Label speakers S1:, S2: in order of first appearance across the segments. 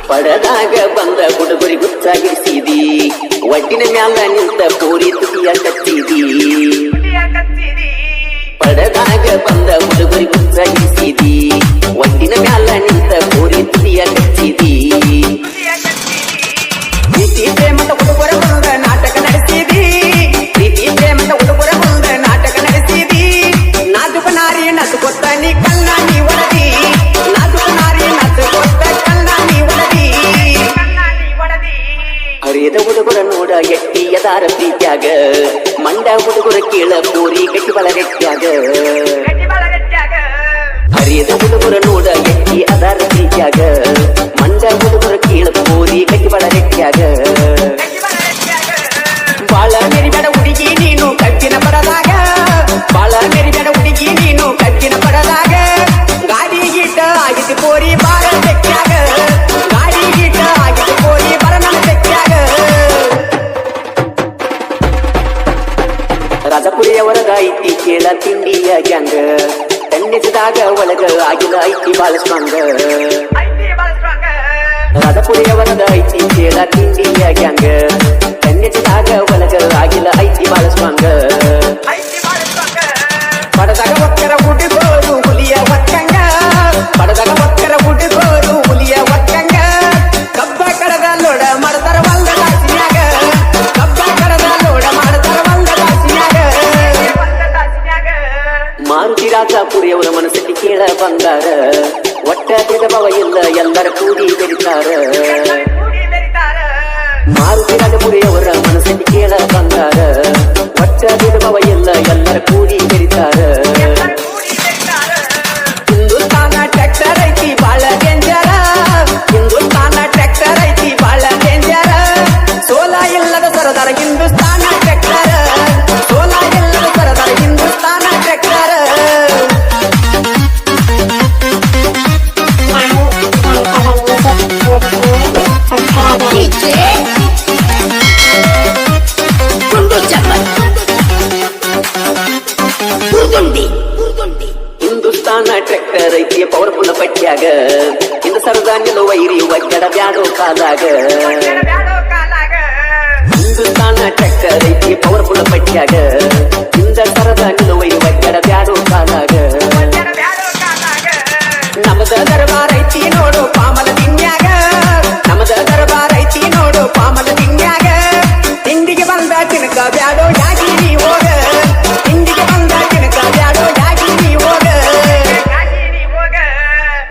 S1: ಪಡದಾಗ ಬಂದ ಹುಡುಗರಿ ಗುಚ್ಚಾಗಿರಿಸಿದಿ ಒಟ್ಟಿನ ಮ್ಯಾಲ ನಿಂತ ಪೂರಿ ತುಟಿಯ ಕಚ್ಚಿದಿ ಪಡದಾಗ ಬಂದ ಹುಡುಗರಿ ಗುಚ್ಚಾಗಿರಿಸಿದಿ ಒಟ್ಟಿನ ಮ್ಯಾಲ ನಿಂತ ಪೂರಿ ತುಟಿಯ ಕಚ್ಚಿದಿ ಪ್ರೀತಿ ಪ್ರೇಮದ ಹುಡುಗರ ಮುಂದ ನಾಟಕ ನಡೆಸಿದಿ ಪ್ರೀತಿ ಪ್ರೇಮದ ಹುಡುಗರ ಮುಂದ ನಾಟಕ ನಡೆಸಿದಿ ನಾಜುಕ ನಾರಿ ನಸು ಕೊತ್ತ ನೀ ಕಣ್ಣ ನೀ ಒಳದಿ ನಾಜುಕ ನಾರಿ ನಸು ಕೊತ್ತ ಕಣ್ಣ ನೀ ಒಳದಿ ಹರಿಯದ ಹುಡುಗರ ನೋಡ ಎಟ್ಟಿ ಎದಾರ ಪ್ರೀತ್ಯಾಗ ಮಂಡ ಹುಡುಗರ ಕೇಳ ಪೂರಿ ಗಟ್ಟಿ ಬಳಗಟ್ಟ್ಯಾಗ ಹರಿಯದ ಹುಡುಗರ ನೋಡ ಎಟ್ಟಿ ಅದಾರ ಪ್ರೀತ್ಯಾಗ ಮಂಡ ಹುಡುಗರ ಕೇಳ ಪೂರಿ ಗಟ್ಟಿ ಬಳಗಟ್ಟ್ಯಾಗ ಬಾಳ ಮೆರಿಬೇಡ ಹುಡುಗಿ ನೀನು ಕಚ್ಚಿನ ಪಡದಾಗ ಬಾಳ ಮೆರಿಬೇಡ ಹುಡುಗಿ ನೀನು ಕಚ್ಚಿನ ಪಡದಾಗ ಗಾಡಿ ಗೀಟ ಆಗಿತ್ತು ಪೋರಿ ಬಾರ ಬೆಕ್ಕ್ಯಾಗ ಗಾಡಿ ಗೀಟ ಆಗಿತ್ತು ಪೋರಿ ಬರ ನನ್ನ ಬೆಕ್ಕ್ಯಾಗ ರಾಜಪುರಿಯವರದ ಐತಿ ಕೇಳ ತಿಂಡಿಯ ಗ್ಯಾಂಗ ತಣ್ಣೆಸಿದಾಗ ಒಳಗ ಆಗಿಲ್ಲ ಐತಿ ಬಾಳ ಸ್ಟ್ರಾಂಗ ರಾಜಪುರಿಯವರದ ಐತಿ ಕೇಳ ತಿಂಡಿಯ ಗ್ಯಾಂಗ ತಣ್ಣೆಸಿದಾಗ ಒಳಗ ಆಗಿಲ್ಲ ಐತಿ ಬಾಳ ಸ್ಟ್ರಾಂಗ ಪಡದಾಗ ಒಕ್ಕರ ಹುಡುಗೋರು ಹುಲಿಯ ಒಕ್ಕಂಗ ಪಡದಾಗ ಒಕ್ಕರ ಹುಡುಗೋರು ಹುಲಿಯ ಒಕ್ಕಂಗ ಕಬ್ಬ ಕಡದ ಲೋಡ ಮಾಡ್ತಾರ ಒಂದ ದಾಸಿನ್ಯಾಗ ಕಬ್ಬ ಕಡದ ಲೋಡ ಮಾಡ್ತಾರ ಒಂದ ದಾಸಿನ್ಯಾಗ ಮಾರುತಿ ರಾಜಪುರಿಯವರ ಮನಸ್ಸಿಗೆ ಕೇಳ ಬಂದಾರ ಒಟ್ಟ ಭೇದಭಾವ ಇಲ್ಲ ಎಲ್ಲರ ಕೂಡಿ ಬೆರಿತಾರ ಮಾರುತಿ ರಾಜಪುರಿಯವರ ಮನಸ್ಸಿಗೆ ಕೇಳ ಬಂದಾರ ಒಟ್ಟ ಭೇದಭಾವ ಇಲ್ಲ ಎಲ್ಲರ ಕೂಡಿ ಬೆರಿತಾರ ಹಿಂದೂಸ್ತಾನ ಟ್ರ್ಯಾಕ್ಟರ್ ಐತಿ ಬಾಳ ಡೇಂಜರ ಹಿಂದೂಸ್ತಾನ ಟ್ರ್ಯಾಕ್ಟರ್ ಐತಿ ಬಾಳ ಡೇಂಜರ ಸೋಲ ಇಲ್ಲದ ಸರದಾರ ಹಿಂದೂಸ್ತಾನ ಟ್ರ್ಯಾಕ್ಟರ್ ಸೋಲ ಇಲ್ಲದ ಸರದಾರ ಹಿಂದೂಸ್ತಾನ ಟ್ರ್ಯಾಕ್ಟರ್ ಹಿಂದೂಸ್ತಾನ ಟ್ರ್ಯಾಕ್ಟರ್ ಐತಿ ಪವರ್ಫುಲ್ ಪಟ್ಟ್ಯಾಗ ಹಿಂದ ಸರದಾನ್ಯಲು ವೈರಿ ಒಗ್ಗಡ ಬ್ಯಾಡೋ ಕಾಲಾಗ ಹಿಂದೂಸ್ತಾನ ಟ್ರ್ಯಾಕ್ಟರ್ ಐತಿ ಪವರ್ಫುಲ್ ಪಟ್ಟ್ಯಾಗ ಹಿಂದ ಸರದಾನ್ಯಲು ವೈರಿ ಒಗ್ಗಡ ಬ್ಯಾಡೋ ಕಾಲಾಗ ನಮದ ದರ್ಬಾರ ಐತಿ ನೋಡು ಪಾಮಲ ದಿನ್ಯಾಗ ನಮದ ದರ್ಬಾರ ಐತಿ ನೋಡು ಪಾಮಲ ದಿನ್ಯಾಗ ತಿಂಡಿಗೆ ಬಂದ ತಿನಕ ಬ್ಯಾಡೋ ಯಾಗಿ ನೀ ಹೋಗ ತಿಂಡಿಗೆ ಬಂದ ತಿನಕ ಬ್ಯಾಡೋ ಯಾಗಿ ನೀ ಹೋಗ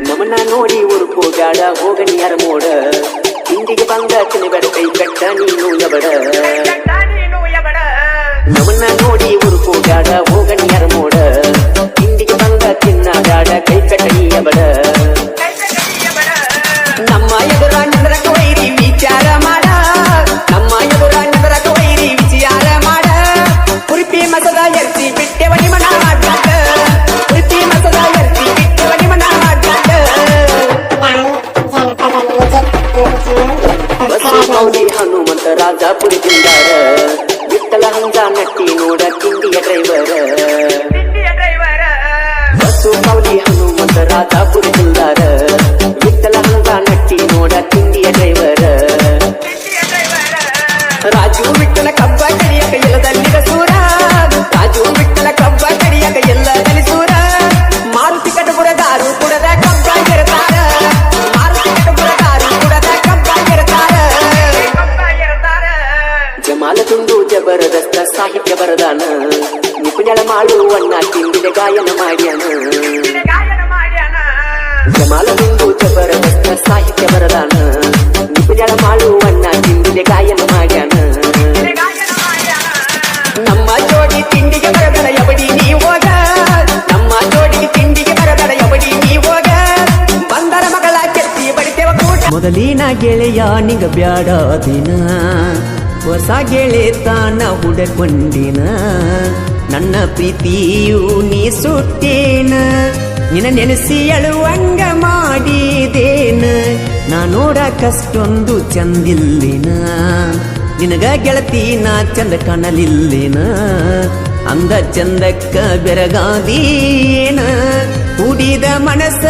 S1: ನಮನ ನೋಡಿ ಉರುಪು ಬ್ಯಾಡ ಹೋಗ ನೀರ ಮೋಡ ತಿಂಡಿಗೆ ಬಂದ ತಿನಬೇಡ ಕೈ ಕಟ್ಟ ನೀನು ಎಬಡ ನಮನ ನೋಡಿ ಉರುಪು ಬ್ಯಾಡ ಹೋಗ ನೀರ ಮೋಡ ತಿಂಡಿಗೆ ಬಂದ ತಿನ್ನ ಬ್ಯಾಡ ಕೈ ಕಟ್ಟ ನೀ ಎಬಡ ನಮ್ಮ ಎದುರ ನಿಂದ್ರಕ ವೈರಿ ವಿಚಾರ ಮಾಡ ನಮ್ಮ ಎದುರ ನಿಂದ್ರಕ ವೈರಿ ವಿಚಾರ ಮಾಡ ಕುರಿಪಿ ಮಸದ ಎರ್ತಿ ಬಿಟ್ಟೆವ ನಿಮನ ಮಾಡ್ಲಾಕ ಕುರಿಪಿ ಮಸದ ಎರ್ತಿ ಬಿಟ್ಟೆವ ನಿಮನ ಮಾಡ್ಲಾಕ ಬಸ್ಸು ಮೌಲಿ ಹನುಮಂತ ರಾಜಪುರಿ ತಿಂದಾರ ವಿಠಲ ಹಂಜ ನಟ್ಟಿ ನೋಡ ತಿಂಡಿಯ ಡ್ರೈವರ ಬಸ್ಸು ಮೌಲಿ ಹನುಮಂತ ರಾಜಪುರಿ ತಿಂದಾರ ವಿಠಲ ಹಂಜ ನಟ್ಟಿ ನೋಡ ತಿಂಡಿಯ ಡ್ರೈವರ ರಾಜು ವಿಠಲ ಕಬ್ಬ ಕಡಿಯಕ ಎಲ್ಲದಲ್ಲಿದ ಸೂರ ರಾಜು ವಿಠಲ ಕಬ್ಬ ಕಡಿಯಕ ಎಲ್ಲದಲ್ಲಿ ಸೂರ ಮಾರುತಿ ಕಟಪುರ ದಾರು ಕುಡದ ಕಬ್ಬ ಗೆರತಾರ ಮಾರುತಿ ಕಟಪುರ ದಾರು ಕುಡದ ಕಬ್ಬ ಗೆರತಾರ ಜಮಾಲ ತುಂಡು ಜಬರದಸ್ತ ಸಾಹಿತ್ಯ ಬರದಾನ ನಿಪುಣಳ ಮಾಡುವಣ್ಣ ತಿಂಡಿನ ಗಾಯನ ಮಾಡ್ಯಾನ ಜಮಾಲ ತುಂಡು ಜಬರದಸ್ತ ಸಾಹಿತ್ಯ ಬರದಾನ ನಿಪುಣಳ ಮಾಡುವಣ್ಣ ತಿಂಡಿನ ಗಾಯನ ಮಾಡ್ಯಾನ ನಮ್ಮ ಜೋಡಿ ತಿಂಡಿಗೆ ಬರದರ ಎಬಡಿ ನೀ ಹೋಗ ನಮ್ಮ ಜೋಡಿಗೆ ತಿಂಡಿಗೆ ಬರದರ ಎಬಡಿ ನೀ ಹೋಗ ಬಂದರ ಮಗಳ ಕೆತ್ತಿ ಬಡಿತೇವ ಕೂಟ ಮೊದಲಿನ ಗೆಳೆಯ ನಿಂಗ ಬ್ಯಾಡ ದಿನ ಹೊಸ ಗೆಳೆತನ ಹುಡಕೊಂಡಿನ ನನ್ನ ಪ್ರೀತಿಯು ನೀ ಸುಟ್ಟೇನ ನಿನ್ನ ನೆನೆಸಿ ಅಳುವಂಗ ಮಾಡಿದೇನ ನಾ ನೋಡಕಷ್ಟೊಂದು ಚಂದಿಲ್ಲಿನ ನಿನಗ ಗೆಳತಿ ನಾ ಚಂದ ಕಾಣಲಿಲ್ಲಿನ ಅಂದ ಚಂದಕ್ಕ ಬೆರಗಾದೀನ ಕುಡಿದ ಮನಸ್ಸ